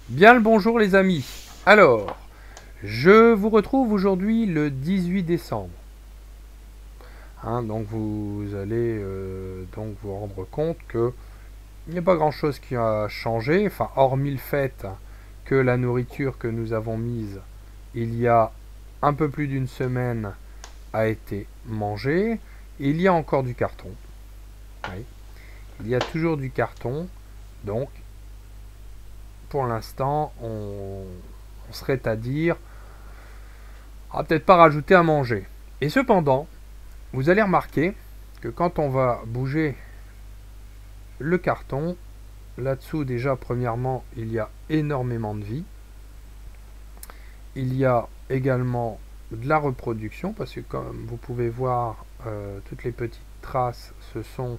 Bien le bonjour les amis. Alors, je vous retrouve aujourd'hui le 18 décembre. Donc vous allez donc vous rendre compte que il n'y a pas grand chose qui a changé, enfin hormis le fait que la nourriture que nous avons mise il y a un peu plus d'une semaine a été mangée. Il y a encore du carton. Oui. Il y a toujours du carton. Donc pour l'instant on serait à dire on va peut-être pas rajouter à manger. Et cependant, vous allez remarquer que quand on va bouger le carton, là-dessous déjà premièrement il y a énormément de vie. Il y a également de la reproduction parce que comme vous pouvez voir toutes les petites traces ce sont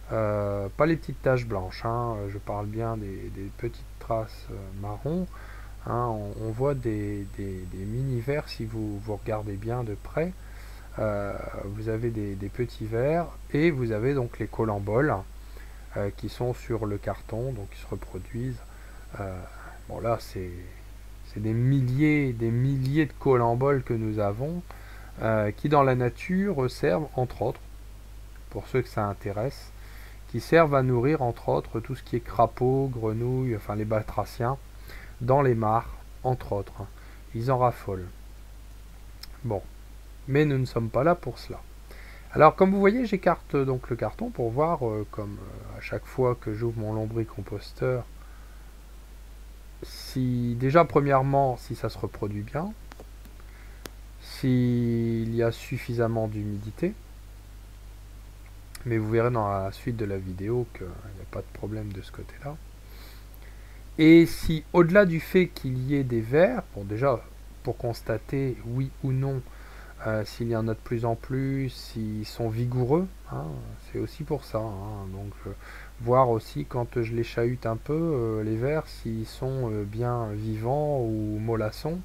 pas les petites taches blanches, je parle bien des petites traces marron. On voit des mini vers si vous regardez bien de près. Vous avez des petits vers et vous avez donc les colamboles qui sont sur le carton, donc qui se reproduisent. Bon là c'est des milliers de colamboles que nous avons qui dans la nature servent entre autres, pour ceux que ça intéresse, qui servent à nourrir entre autres tout ce qui est crapaud, grenouilles, enfin les batraciens, dans les mares, entre autres. Ils en raffolent. Bon, mais nous ne sommes pas là pour cela. Alors comme vous voyez, j'écarte donc le carton pour voir, comme à chaque fois que j'ouvre mon lombricomposteur, si déjà premièrement si ça se reproduit bien, s'il y a suffisamment d'humidité, mais vous verrez dans la suite de la vidéo qu'il n'y a pas de problème de ce côté-là. Et si au-delà du fait qu'il y ait des vers, bon déjà pour constater oui ou non s'il y en a de plus en plus, s'ils sont vigoureux, c'est aussi pour ça. Donc voir aussi quand je les chahute un peu, les vers, s'ils sont bien vivants ou mollassons,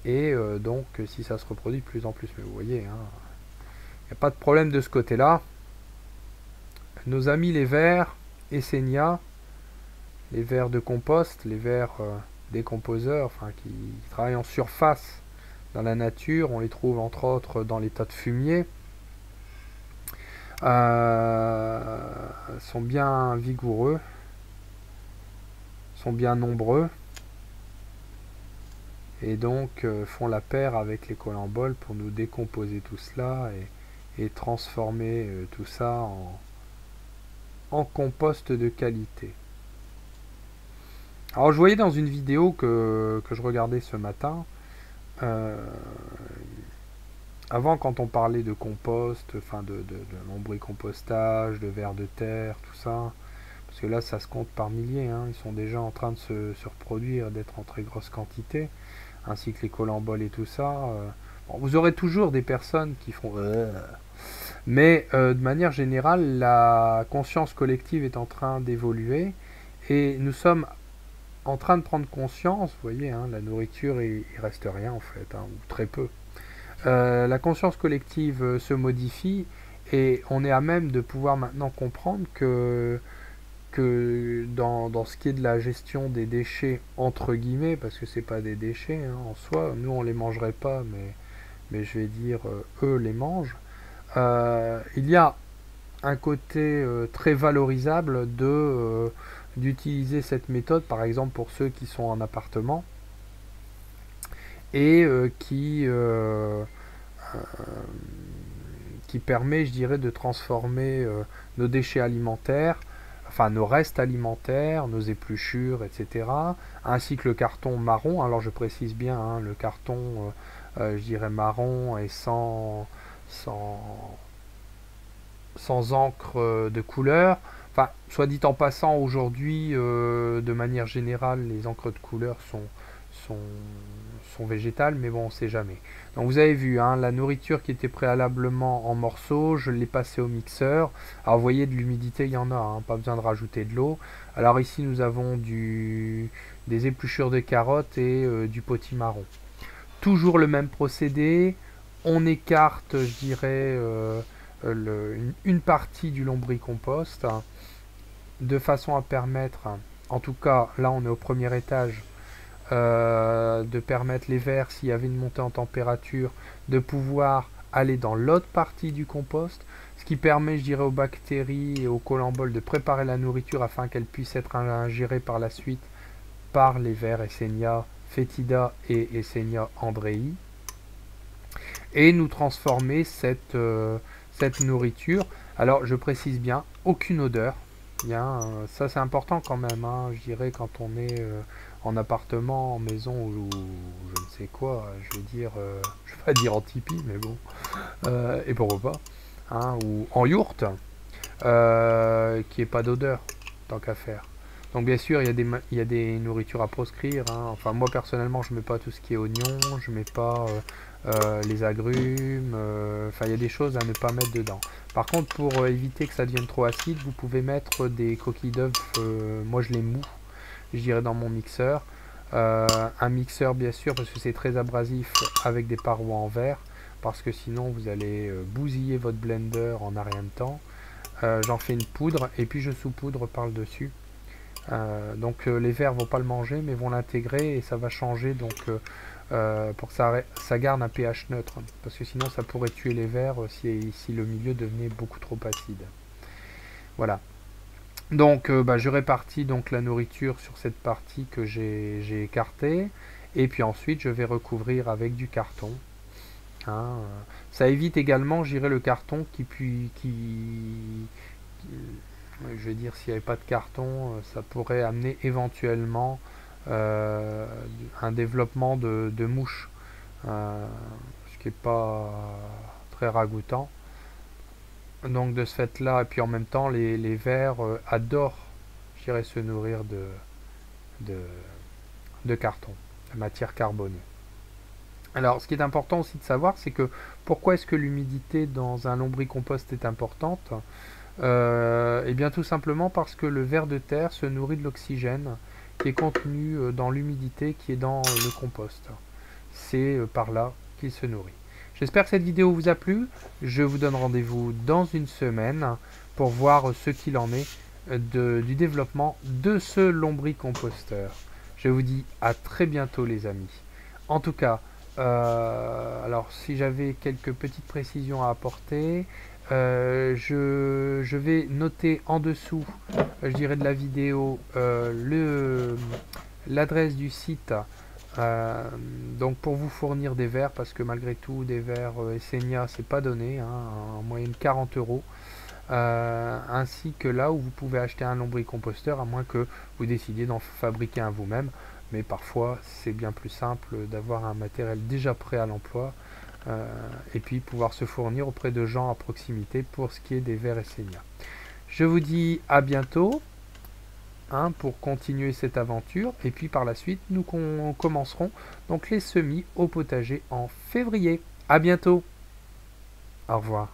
et donc si ça se reproduit de plus en plus. Mais vous voyez, il n'y a pas de problème de ce côté-là. Nos amis les vers, Essenia, les vers de compost, les vers décomposeurs, enfin qui travaillent en surface dans la nature, on les trouve entre autres dans les tas de fumier, sont bien vigoureux, sont bien nombreux, et donc font la paire avec les colamboles pour nous décomposer tout cela et transformer tout ça en compost de qualité. Alors je voyais dans une vidéo que je regardais ce matin, avant quand on parlait de compost, enfin de lombricompostage, de vers de terre, tout ça, parce que là ça se compte par milliers, ils sont déjà en train de se reproduire, d'être en très grosse quantité, ainsi que les colamboles et tout ça. Bon, vous aurez toujours des personnes qui font mais de manière générale la conscience collective est en train d'évoluer et nous sommes en train de prendre conscience, vous voyez, la nourriture, il reste rien en fait, ou très peu. La conscience collective se modifie et on est à même de pouvoir maintenant comprendre que dans ce qui est de la gestion des déchets, entre guillemets, parce que c'est pas des déchets en soi, nous on les mangerait pas, mais je vais dire eux les mangent, il y a un côté très valorisable d'utiliser cette méthode, par exemple pour ceux qui sont en appartement et qui permet, je dirais, de transformer nos déchets alimentaires, enfin nos restes alimentaires, nos épluchures, etc., ainsi que le carton marron. Alors je précise bien, le carton, je dirais marron et sans encre de couleur. Enfin, soit dit en passant, aujourd'hui, de manière générale, les encres de couleur sont végétales, mais bon, on ne sait jamais. Donc vous avez vu, la nourriture qui était préalablement en morceaux, je l'ai passée au mixeur. Alors vous voyez, de l'humidité, il y en a, pas besoin de rajouter de l'eau. Alors ici, nous avons des épluchures de carottes et du potimarron. Toujours le même procédé, on écarte, je dirais, une partie du lombricompost de façon à permettre en tout cas là on est au premier étage, de permettre les vers, s'il y avait une montée en température, de pouvoir aller dans l'autre partie du compost, ce qui permet, je dirais, aux bactéries et aux colamboles de préparer la nourriture afin qu'elle puisse être ingérée par la suite par les vers Escherichia foetida et Escherichia andrei, et nous transformer cette nourriture. Alors je précise bien, aucune odeur. Bien, ça c'est important quand même, hein, je dirais, quand on est en appartement, en maison ou je ne sais quoi, je vais dire, je vais pas dire en tipi, mais bon, et pourquoi pas, hein, ou en yourte, qui ait pas d'odeur, tant qu'à faire. Donc bien sûr, il y a des nourritures à proscrire, hein. Enfin moi personnellement, je mets pas tout ce qui est oignon, je mets pas les agrumes, enfin il y a des choses à ne pas mettre dedans. Par contre, pour éviter que ça devienne trop acide, vous pouvez mettre des coquilles d'œufs, moi je les moue, je dirais, dans mon mixeur. Un mixeur bien sûr, parce que c'est très abrasif, avec des parois en verre, parce que sinon vous allez bousiller votre blender en un rien de temps. J'en fais une poudre et puis je saupoudre par le dessus. Donc les vers vont pas le manger mais vont l'intégrer et ça va changer, donc pour que ça garde un pH neutre, parce que sinon ça pourrait tuer les vers si le milieu devenait beaucoup trop acide. Voilà. Donc je répartis donc la nourriture sur cette partie que j'ai écartée, et puis ensuite je vais recouvrir avec du carton. Hein. Ça évite également, j'irai, le carton je veux dire, s'il n'y avait pas de carton, ça pourrait amener éventuellement un développement de mouches, ce qui n'est pas très ragoûtant. Donc de ce fait-là, et puis en même temps, les vers adorent, je dirais, se nourrir de, de carton, de matière carbonée. Alors, ce qui est important aussi de savoir, c'est que pourquoi est-ce que l'humidité dans un lombricompost est importante? Eh bien tout simplement parce que le ver de terre se nourrit de l'oxygène qui est contenu dans l'humidité qui est dans le compost. C'est par là qu'il se nourrit. J'espère que cette vidéo vous a plu. Je vous donne rendez-vous dans une semaine pour voir ce qu'il en est du développement de ce lombricomposteur. Je vous dis à très bientôt les amis. En tout cas, alors si j'avais quelques petites précisions à apporter, je vais noter en dessous, je dirais, de la vidéo, l'adresse du site, donc pour vous fournir des verres, parce que malgré tout des verres Escherichia c'est pas donné, hein, en moyenne 40 €, ainsi que là où vous pouvez acheter un lombricomposteur, à moins que vous décidiez d'en fabriquer un vous-même, mais parfois c'est bien plus simple d'avoir un matériel déjà prêt à l'emploi, et puis pouvoir se fournir auprès de gens à proximité pour ce qui est des vers Escherichia. Je vous dis à bientôt, hein, pour continuer cette aventure, et puis par la suite nous commencerons donc les semis au potager en février. À bientôt, au revoir.